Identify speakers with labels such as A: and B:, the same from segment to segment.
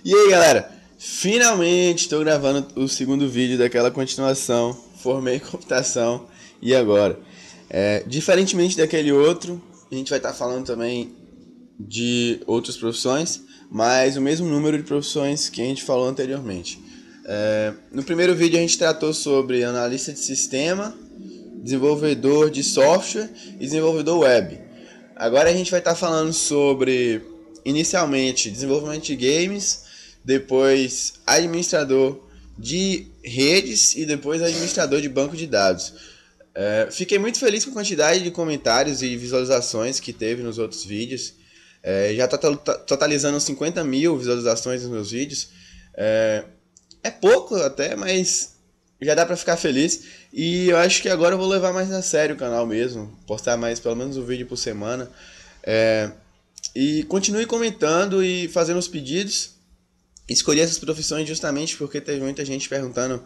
A: E aí galera, finalmente estou gravando o segundo vídeo daquela continuação. Formei em computação e agora? Diferentemente daquele outro, a gente vai estar falando também de outras profissões, mas o mesmo número de profissões que a gente falou anteriormente. No primeiro vídeo a gente tratou sobre analista de sistema, desenvolvedor de software e desenvolvedor web. Agora a gente vai estar falando sobre, inicialmente, desenvolvimento de games, depois administrador de redes e depois administrador de banco de dados. Fiquei muito feliz com a quantidade de comentários e visualizações que teve nos outros vídeos. Já está totalizando 50 mil visualizações nos meus vídeos. É pouco até, mas já dá pra ficar feliz. E eu acho que agora eu vou levar mais a sério o canal mesmo. Postar mais, pelo menos um vídeo por semana. E continue comentando e fazendo os pedidos. Escolhi essas profissões justamente porque teve muita gente perguntando.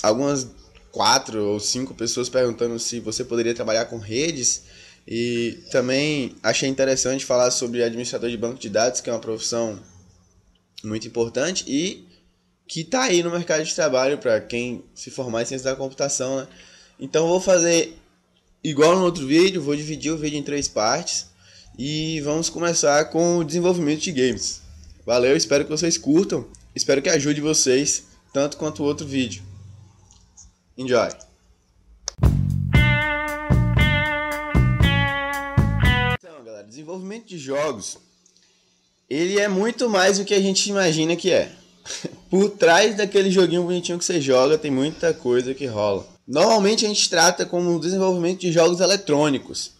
A: Algumas 4 ou 5 pessoas perguntando se você poderia trabalhar com redes. E também achei interessante falar sobre administrador de banco de dados, que é uma profissão muito importante e que está aí no mercado de trabalho para quem se formar em ciência da computação, né? Então eu vou fazer igual no outro vídeo, vou dividir o vídeo em 3 partes e vamos começar com o desenvolvimento de games. Valeu, espero que vocês curtam, espero que ajude vocês tanto quanto o outro vídeo. Enjoy! Então, galera, desenvolvimento de jogos, ele é muito mais do que a gente imagina que é. Por trás daquele joguinho bonitinho que você joga, tem muita coisa que rola. Normalmente a gente trata como desenvolvimento de jogos eletrônicos,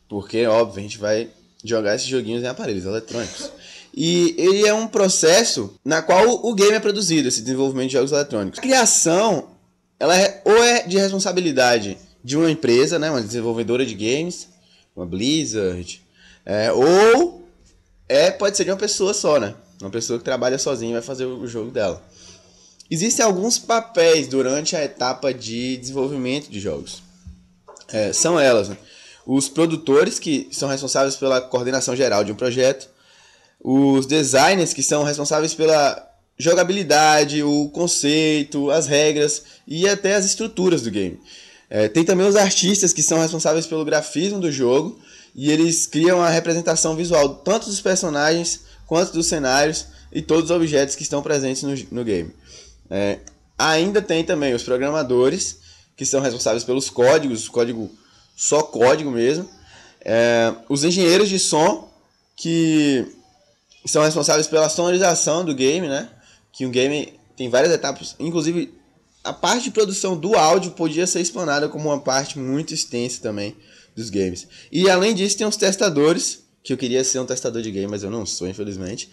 A: porque, óbvio, a gente vai jogar esses joguinhos em aparelhos eletrônicos. E ele é um processo na qual o game é produzido, esse desenvolvimento de jogos eletrônicos. A criação, ela ou é de responsabilidade de uma empresa, né, uma desenvolvedora de games, uma Blizzard, ou pode ser de uma pessoa só, né? Uma pessoa que trabalha sozinha e vai fazer o jogo dela. Existem alguns papéis durante a etapa de desenvolvimento de jogos. São elas, né? Os produtores, que são responsáveis pela coordenação geral de um projeto. Os designers, que são responsáveis pela jogabilidade, o conceito, as regras e até as estruturas do game. Tem também os artistas, que são responsáveis pelo grafismo do jogo. E eles criam a representação visual tanto dos personagens quanto dos cenários e todos os objetos que estão presentes no game. Ainda tem também os programadores, que são responsáveis pelos códigos, só código mesmo. Os engenheiros de som, que são responsáveis pela sonorização do game, né? Que um game tem várias etapas, inclusive a parte de produção do áudio podia ser explanada como uma parte muito extensa também dos games. E além disso tem os testadores, que eu queria ser um testador de game, mas eu não sou, infelizmente,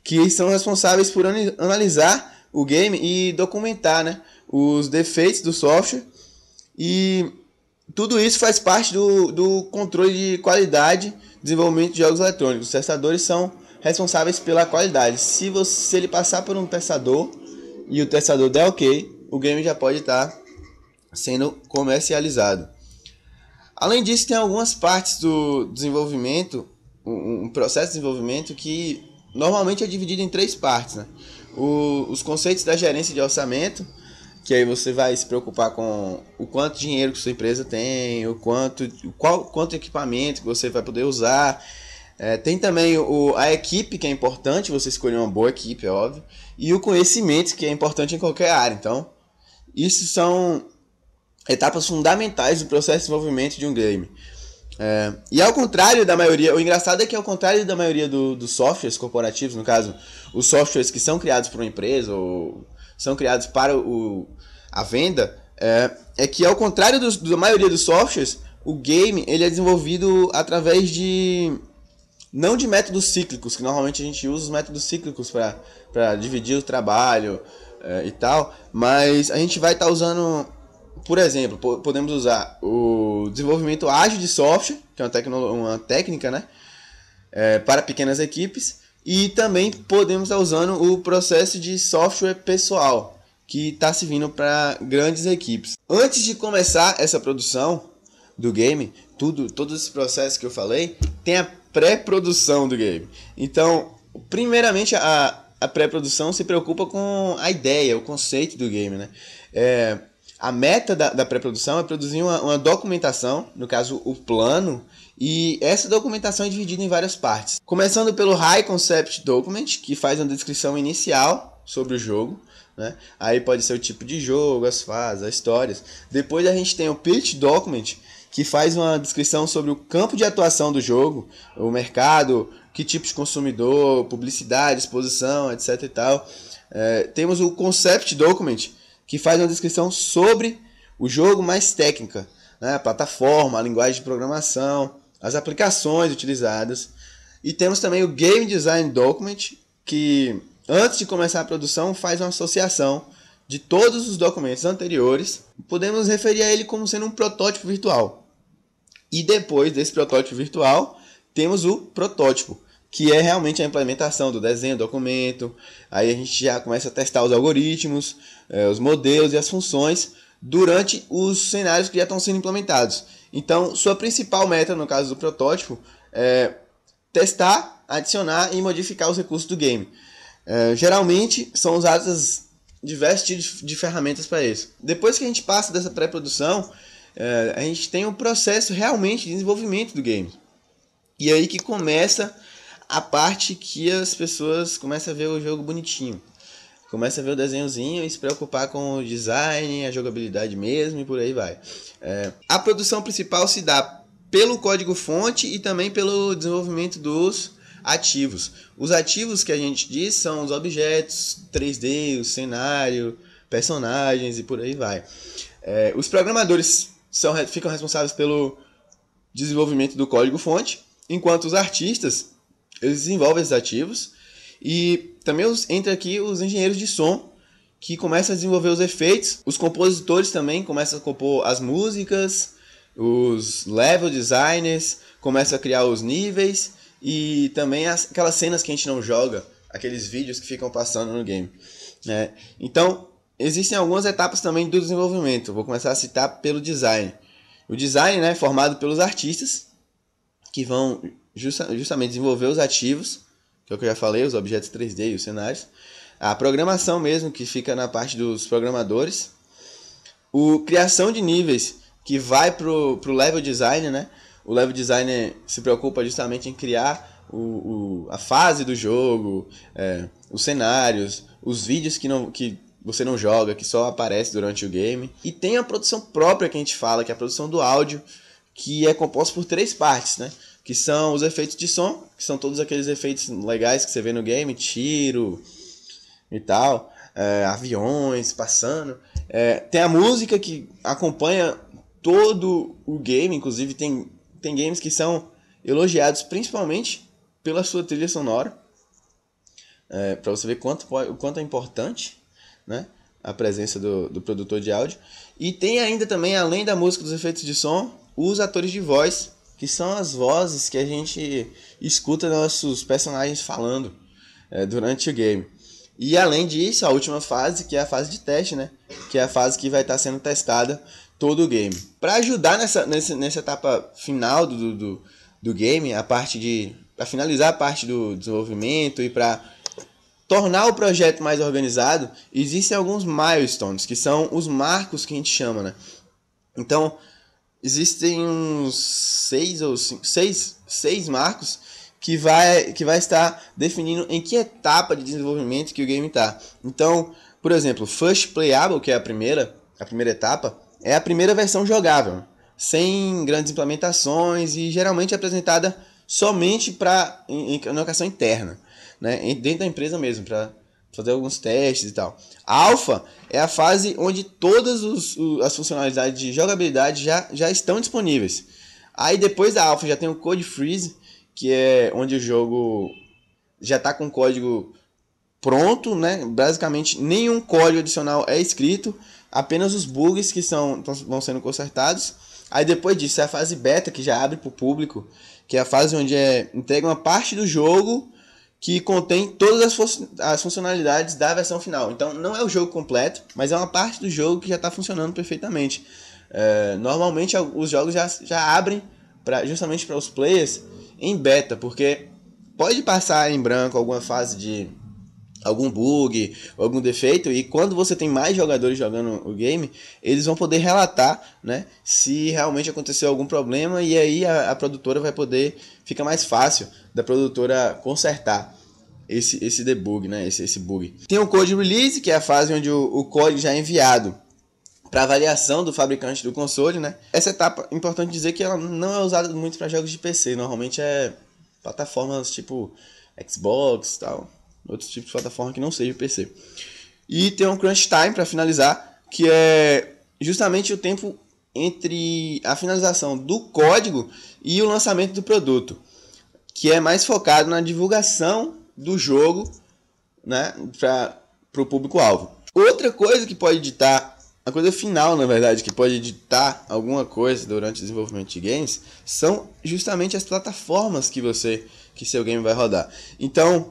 A: que são responsáveis por analisar o game e documentar, né, os defeitos do software. E tudo isso faz parte do controle de qualidade de desenvolvimento de jogos eletrônicos. Os testadores são responsáveis pela qualidade. Se ele passar por um testador e o testador der ok, o game já pode estar sendo comercializado. Além disso, tem algumas partes do desenvolvimento, um processo de desenvolvimento que normalmente é dividido em 3 partes, né? Os conceitos da gerência de orçamento, que aí você vai se preocupar com o quanto dinheiro que sua empresa tem, quanto equipamento que você vai poder usar. Tem também a equipe, que é importante, você escolher uma boa equipe, é óbvio. E o conhecimento, que é importante em qualquer área. Então, isso são etapas fundamentais do processo de desenvolvimento de um game. E ao contrário da maioria, o engraçado é que ao contrário da maioria dos softwares corporativos, no caso, os softwares que são criados por uma empresa ou são criados para a venda, que ao contrário da maioria dos softwares, o game ele é desenvolvido através não de métodos cíclicos, que normalmente a gente usa os métodos cíclicos para dividir o trabalho e tal, mas a gente vai estar usando. Por exemplo, podemos usar o desenvolvimento ágil de software, que é uma técnica, né, para pequenas equipes, e também podemos estar usando o processo de software pessoal, que está servindo para grandes equipes. Antes de começar essa produção do game, todos esses processos que eu falei, tem a pré-produção do game. Então, primeiramente, a a pré-produção se preocupa com a ideia, o conceito do game, né? A meta da pré-produção é produzir uma documentação, no caso o plano, e essa documentação é dividida em várias partes. Começando pelo High Concept Document, que faz uma descrição inicial sobre o jogo, né? Aí pode ser o tipo de jogo, as fases, as histórias. Depois a gente tem o Pitch Document, que faz uma descrição sobre o campo de atuação do jogo, o mercado, que tipo de consumidor, publicidade, exposição, etc e tal. Temos o Concept Document, que faz uma descrição sobre o jogo mais técnica, né? A plataforma, a linguagem de programação, as aplicações utilizadas. E temos também o Game Design Document, que antes de começar a produção faz uma associação de todos os documentos anteriores. Podemos referir a ele como sendo um protótipo virtual. E depois desse protótipo virtual, temos o protótipo, que é realmente a implementação do desenho do documento. Aí a gente já começa a testar os algoritmos, os modelos e as funções durante os cenários que já estão sendo implementados. Então, sua principal meta, no caso do protótipo, é testar, adicionar e modificar os recursos do game. Geralmente, são usadas diversos tipos de ferramentas para isso. Depois que a gente passa dessa pré-produção, a gente tem um processo realmente de desenvolvimento do game. E aí que começa a parte que as pessoas começam a ver o jogo bonitinho. Começa a ver o desenhozinho e se preocupar com o design, a jogabilidade mesmo e por aí vai. A produção principal se dá pelo código-fonte e também pelo desenvolvimento dos ativos. Os ativos que a gente diz são os objetos 3D, o cenário, personagens e por aí vai. Os programadores ficam responsáveis pelo desenvolvimento do código-fonte, enquanto os artistas eles desenvolvem esses ativos. E também entra aqui os engenheiros de som, que começam a desenvolver os efeitos. Os compositores também começam a compor as músicas. Os level designers começam a criar os níveis. E também aquelas cenas que a gente não joga, aqueles vídeos que ficam passando no game, né? Então, existem algumas etapas também do desenvolvimento. Vou começar a citar pelo design. O design, né, é formado pelos artistas, que vão justamente desenvolver os ativos, que é o que eu já falei, os objetos 3D e os cenários. A programação mesmo, que fica na parte dos programadores. Criação de níveis, que vai pro level design, né? O level designer se preocupa justamente em criar a fase do jogo, os cenários, os vídeos que você não joga, que só aparece durante o game. E tem a produção própria que a gente fala, que é a produção do áudio, que é composta por 3 partes, né? Que são os efeitos de som, que são todos aqueles efeitos legais que você vê no game, tiro e tal, aviões passando. Tem a música que acompanha todo o game, inclusive tem games que são elogiados principalmente pela sua trilha sonora, para você ver o quanto é importante, né, a presença do produtor de áudio. E tem ainda também, além da música, dos efeitos de som, os atores de voz, que são as vozes que a gente escuta nossos personagens falando durante o game. E além disso, a última fase, que é a fase de teste, né? Que é a fase que vai estar sendo testada todo o game. Para ajudar nessa etapa final do game, para finalizar a parte do desenvolvimento e para tornar o projeto mais organizado, existem alguns milestones, que são os marcos que a gente chama, né? Então, existem uns 6 marcos que vai estar definindo em que etapa de desenvolvimento que o game está. Então, por exemplo, First Playable, que é a primeira etapa, é a primeira versão jogável, sem grandes implementações e geralmente apresentada somente em locação interna, né? Dentro da empresa mesmo, para fazer alguns testes e tal. A Alpha é a fase onde todas as funcionalidades de jogabilidade já estão disponíveis. Aí depois da Alpha já tem o Code Freeze, que é onde o jogo já está com o código pronto, né? Basicamente nenhum código adicional é escrito, apenas os bugs que vão sendo consertados. Aí depois disso é a fase beta, que já abre para o público, que é a fase onde entrega uma parte do jogo que contém todas as funcionalidades da versão final. Então não é o jogo completo, mas é uma parte do jogo que já está funcionando perfeitamente. Normalmente os jogos já abrem justamente para os players em beta, porque pode passar em branco alguma fase algum bug, algum defeito, e quando você tem mais jogadores jogando o game, eles vão poder relatar, né, se realmente aconteceu algum problema, e aí a produtora vai poder, fica mais fácil da produtora consertar esse debug, né, esse bug. Tem o code release, que é a fase onde o código já é enviado para avaliação do fabricante do console, né. Essa etapa, é importante dizer que ela não é usada muito para jogos de PC, normalmente é plataformas tipo Xbox e tal, outros tipos de plataforma que não seja PC. E tem um crunch time para finalizar, que é justamente o tempo entre a finalização do código e o lançamento do produto, que é mais focado na divulgação do jogo, né, para o público-alvo. Outra coisa que pode ditar, a coisa final, na verdade, que pode ditar alguma coisa durante o desenvolvimento de games, são justamente as plataformas que seu game vai rodar. Então,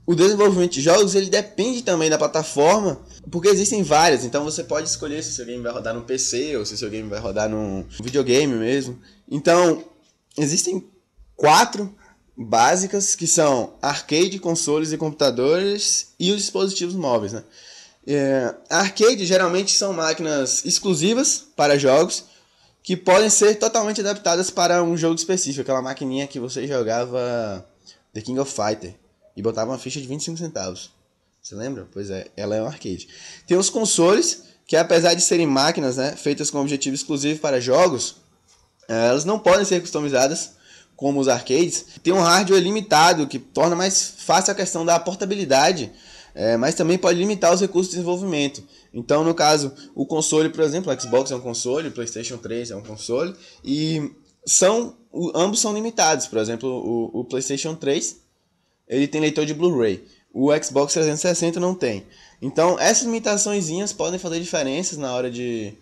A: o desenvolvimento de jogos, ele depende também da plataforma, porque existem várias. Então você pode escolher se seu game vai rodar no PC ou se seu game vai rodar no videogame mesmo. Então, existem 4 básicas, que são arcade, consoles e computadores, e os dispositivos móveis, né? Arcade geralmente são máquinas exclusivas para jogos, que podem ser totalmente adaptadas para um jogo específico. Aquela maquininha que você jogava The King of Fighter e botava uma ficha de 25 centavos. Você lembra? Pois é, ela é um arcade. Tem os consoles, que apesar de serem máquinas, né, feitas com objetivo exclusivo para jogos, elas não podem ser customizadas como os arcades. Tem um hardware limitado, que torna mais fácil a questão da portabilidade, mas também pode limitar os recursos de desenvolvimento. Então, no caso, o console, por exemplo, o Xbox é um console, o PlayStation 3 é um console, e ambos são limitados. Por exemplo, o PlayStation 3 ele tem leitor de Blu-ray, o Xbox 360 não tem. Então, essas limitaçõezinhas podem fazer diferenças na hora de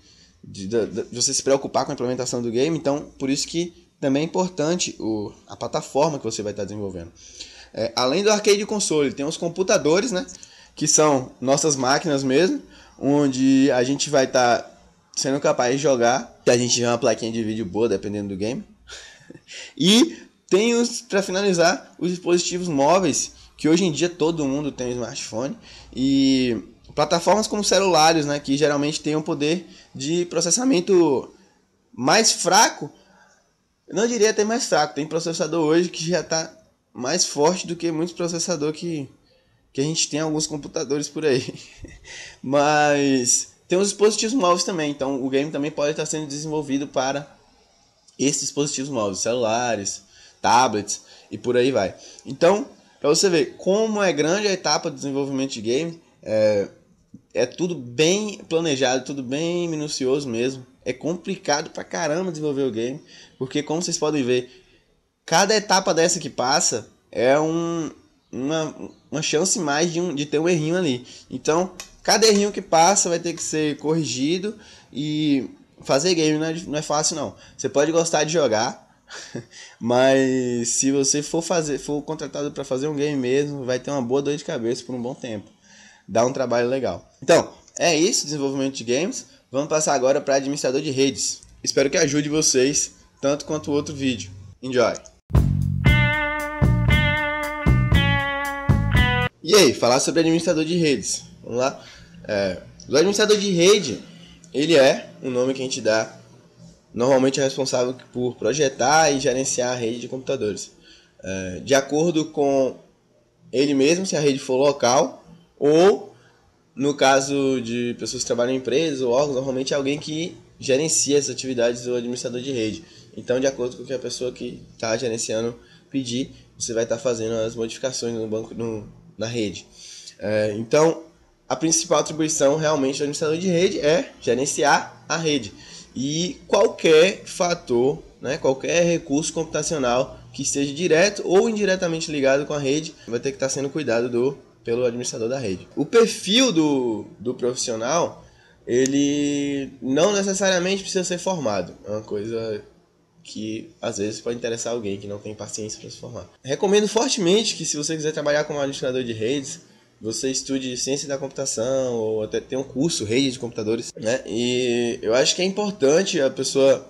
A: você se preocupar com a implementação do game. Então, por isso que também é importante a plataforma que você vai estar desenvolvendo. Além do arcade e console, tem os computadores, né, que são nossas máquinas mesmo, onde a gente vai estar sendo capaz de jogar, que a gente tiver uma plaquinha de vídeo boa, dependendo do game. E tem para finalizar, os dispositivos móveis, que hoje em dia todo mundo tem um smartphone, e plataformas como celulares, né, que geralmente têm um poder de processamento mais fraco. Eu não diria até mais fraco, tem processador hoje que já está mais forte do que muitos processadores que a gente tem em alguns computadores por aí. Mas tem os dispositivos móveis também, então o game também pode estar sendo desenvolvido para esses dispositivos móveis, celulares, tablets e por aí vai. Então, para você ver como é grande a etapa de desenvolvimento de game, é tudo bem planejado, tudo bem minucioso mesmo. É complicado pra caramba desenvolver o game, porque como vocês podem ver, cada etapa dessa que passa é uma chance mais de ter um errinho ali. Então, cada errinho que passa vai ter que ser corrigido, e fazer game não é fácil não. Você pode gostar de jogar, mas se você for contratado para fazer um game mesmo, vai ter uma boa dor de cabeça por um bom tempo. Dá um trabalho legal. Então, é isso, desenvolvimento de games. Vamos passar agora para administrador de redes. Espero que ajude vocês, tanto quanto o outro vídeo. Enjoy! E aí, falar sobre administrador de redes. Vamos lá? O administrador de rede, ele é o nome que a gente dá. Normalmente é responsável por projetar e gerenciar a rede de computadores. De acordo com ele mesmo, se a rede for local, ou no caso de pessoas que trabalham em empresas ou órgãos, normalmente é alguém que gerencia as atividades do administrador de rede. Então, de acordo com o que a pessoa que está gerenciando pedir, você vai estar fazendo as modificações no banco, na rede. Então, a principal atribuição realmente do administrador de rede é gerenciar a rede. E qualquer fator, né, qualquer recurso computacional que esteja direto ou indiretamente ligado com a rede, vai ter que estar sendo cuidado pelo administrador da rede. O perfil do profissional, ele não necessariamente precisa ser formado. É uma coisa que às vezes pode interessar alguém que não tem paciência para se formar. Recomendo fortemente que, se você quiser trabalhar como administrador de redes, você estude ciência da computação, ou até tem um curso, rede de computadores, né? E eu acho que é importante a pessoa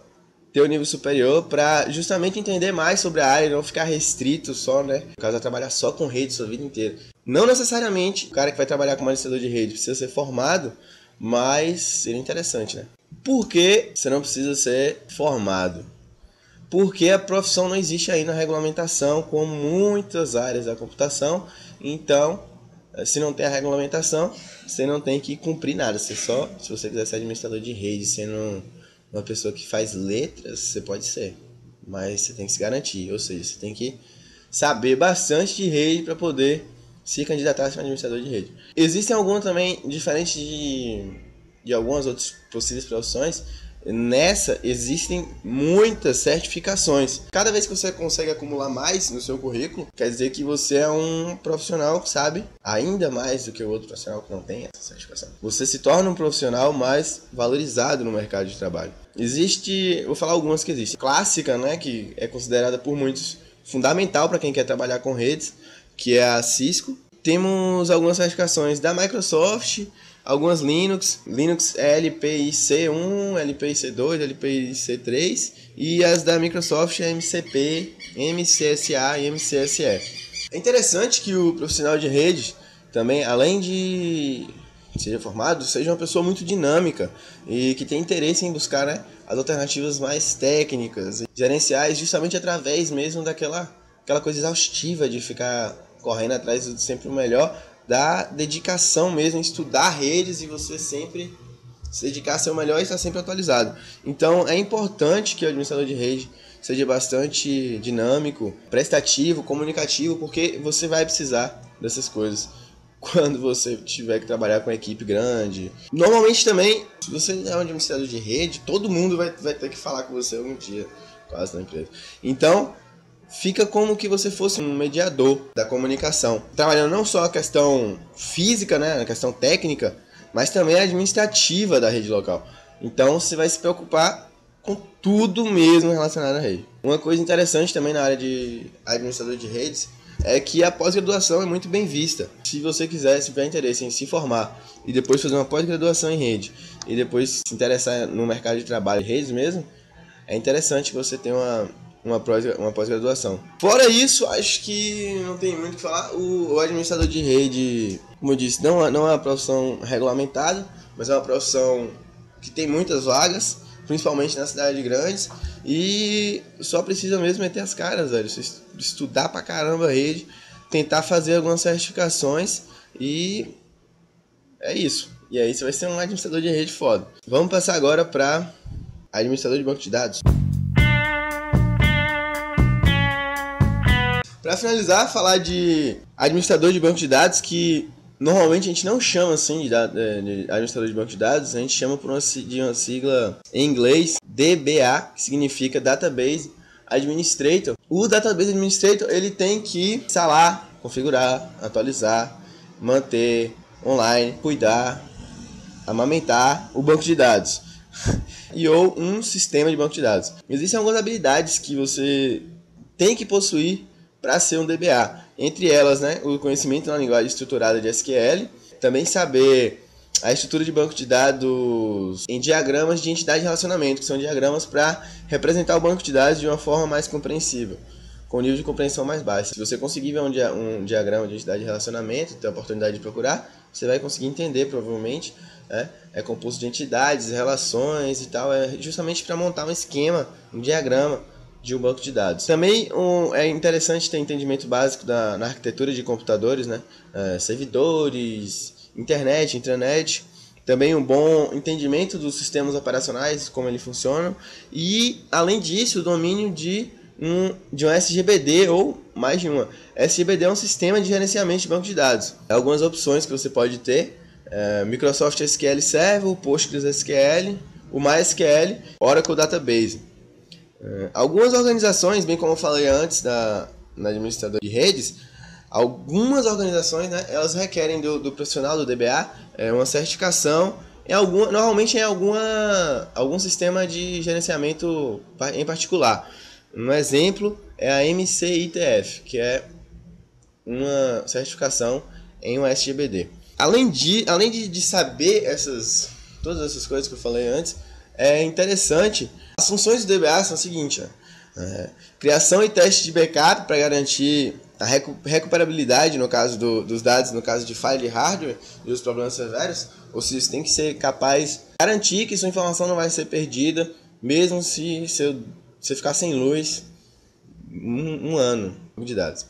A: ter um nível superior para justamente entender mais sobre a área e não ficar restrito só, né? No caso, a trabalhar só com rede sua vida inteira. Não necessariamente o cara que vai trabalhar como administrador de rede precisa ser formado, mas seria interessante, né? Por que você não precisa ser formado? Porque a profissão não existe aí na regulamentação, como muitas áreas da computação. Então, se não tem a regulamentação, você não tem que cumprir nada. Você só, se você quiser ser administrador de rede, sendo uma pessoa que faz letras, você pode ser. Mas você tem que se garantir, ou seja, você tem que saber bastante de rede para poder se candidatar a ser um administrador de rede. Existem alguns também, diferente de algumas outras possíveis profissões, nessa existem muitas certificações. Cada vez que você consegue acumular mais no seu currículo, quer dizer que você é um profissional que sabe ainda mais do que o outro profissional que não tem essa certificação. Você se torna um profissional mais valorizado no mercado de trabalho. Vou falar algumas que existem. Clássica, né, que é considerada por muitos fundamental para quem quer trabalhar com redes, que é a Cisco. Temos algumas certificações da Microsoft, algumas Linux LPIC1, LPIC2, LPIC3 e as da Microsoft MCP, MCSA e MCSE. É interessante que o profissional de rede também, além de seja formado, seja uma pessoa muito dinâmica e que tem interesse em buscar, né, as alternativas mais técnicas e gerenciais, justamente através mesmo daquela coisa exaustiva de ficar correndo atrás do sempre o melhor, da dedicação mesmo em estudar redes e você sempre se dedicar a ser o melhor e estar sempre atualizado. Então é importante que o administrador de rede seja bastante dinâmico, prestativo, comunicativo, porque você vai precisar dessas coisas quando você tiver que trabalhar com uma equipe grande. Normalmente também, se você é um administrador de rede, todo mundo vai ter que falar com você algum dia, quase na empresa. Então, fica como que você fosse um mediador da comunicação, trabalhando não só a questão física, né, a questão técnica, mas também a administrativa da rede local. Então, você vai se preocupar com tudo mesmo relacionado à rede. Uma coisa interessante também na área de administrador de redes é que a pós-graduação é muito bem vista. Se você quiser, se tiver interesse em se formar e depois fazer uma pós-graduação em rede e depois se interessar no mercado de trabalho de redes mesmo, é interessante que você tenha uma pós-graduação. Fora isso, acho que não tem muito o que falar. O administrador de rede, como eu disse, não é uma profissão regulamentada, mas é uma profissão que tem muitas vagas, principalmente nas cidades grandes, e só precisa mesmo meter as caras, velho. Estudar pra caramba a rede, tentar fazer algumas certificações e é isso. E aí você vai ser um administrador de rede foda. Vamos passar agora para administrador de banco de dados. Para finalizar, falar de administrador de banco de dados, que normalmente a gente não chama assim de administrador de banco de dados, a gente chama por uma sigla em inglês, DBA, que significa Database Administrator. O Database Administrator, ele tem que instalar, configurar, atualizar, manter online, cuidar, amamentar o banco de dados ou um sistema de banco de dados. Existem algumas habilidades que você tem que possuir para ser um DBA. Entre elas, né, o conhecimento na linguagem estruturada de SQL, também saber a estrutura de banco de dados em diagramas de entidade de relacionamento, que são diagramas para representar o banco de dados de uma forma mais compreensível, com nível de compreensão mais baixo. Se você conseguir ver um diagrama de entidade de relacionamento, ter a oportunidade de procurar, você vai conseguir entender, provavelmente, né? É composto de entidades, relações e tal, é justamente para montar um esquema, um diagrama de um banco de dados. Também é interessante ter entendimento básico na arquitetura de computadores, né? Servidores, internet, intranet. Também um bom entendimento dos sistemas operacionais, como eles funcionam. E, além disso, o domínio de um SGBD ou mais de uma. SGBD é um sistema de gerenciamento de banco de dados. Algumas opções que você pode ter. Microsoft SQL Server, PostgreSQL, o MySQL, Oracle Database. Algumas organizações, bem como eu falei antes na administrador de redes, algumas organizações, né, elas requerem do profissional do DBA uma certificação, normalmente em algum sistema de gerenciamento em particular. Um exemplo é a MCITF, que é uma certificação em um SGBD. Além de saber todas essas coisas que eu falei antes, é interessante. As funções do DBA são as seguintes: criação e teste de backup para garantir a recuperabilidade no caso dos dados, no caso de falha de hardware e os problemas severos, ou seja, você tem que ser capaz de garantir que sua informação não vai ser perdida, mesmo se você ficar sem luz um ano de dados.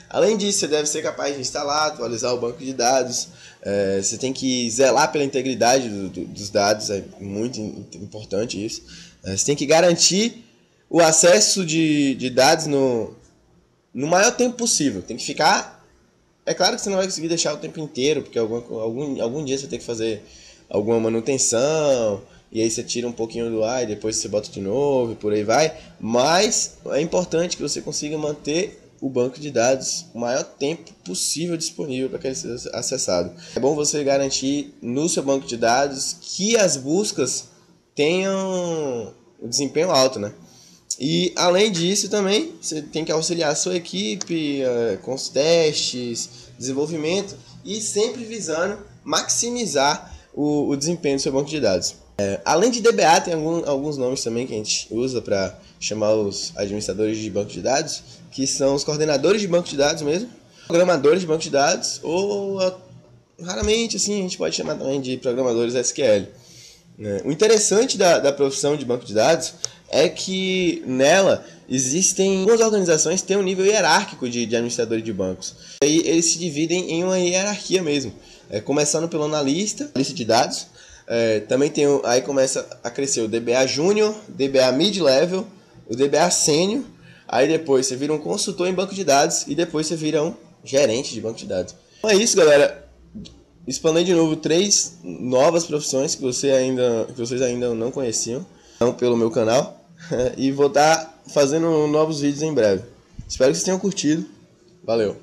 A: Além disso, você deve ser capaz de instalar, atualizar o banco de dados. Você tem que zelar pela integridade dos dados, é muito importante isso. Você tem que garantir o acesso de dados no maior tempo possível. Tem que ficar... É claro que você não vai conseguir deixar o tempo inteiro, porque algum dia você vai ter que fazer alguma manutenção, e aí você tira um pouquinho do ar e depois você bota de novo e por aí vai. Mas é importante que você consiga manter o banco de dados o maior tempo possível disponível para que ele seja acessado. É bom você garantir no seu banco de dados que as buscas tenham um desempenho alto, né? E além disso também, você tem que auxiliar a sua equipe com os testes, desenvolvimento e sempre visando maximizar o desempenho do seu banco de dados. Além de DBA, tem alguns nomes também que a gente usa para chamar os administradores de banco de dados, que são os coordenadores de banco de dados mesmo, programadores de banco de dados, ou raramente assim, a gente pode chamar também de programadores SQL. O interessante da profissão de banco de dados é que nela existem algumas organizações que têm um nível hierárquico de administradores de bancos. Aí eles se dividem em uma hierarquia mesmo, começando pelo analista, lista de dados. Também tem aí começa a crescer o DBA Júnior, DBA Mid-Level, o DBA Sênior. Aí depois você vira um consultor em banco de dados e depois você vira um gerente de banco de dados. Então é isso, galera. Explanei de novo 3 novas profissões que vocês ainda não conheciam pelo meu canal. E vou estar fazendo novos vídeos em breve. Espero que vocês tenham curtido. Valeu!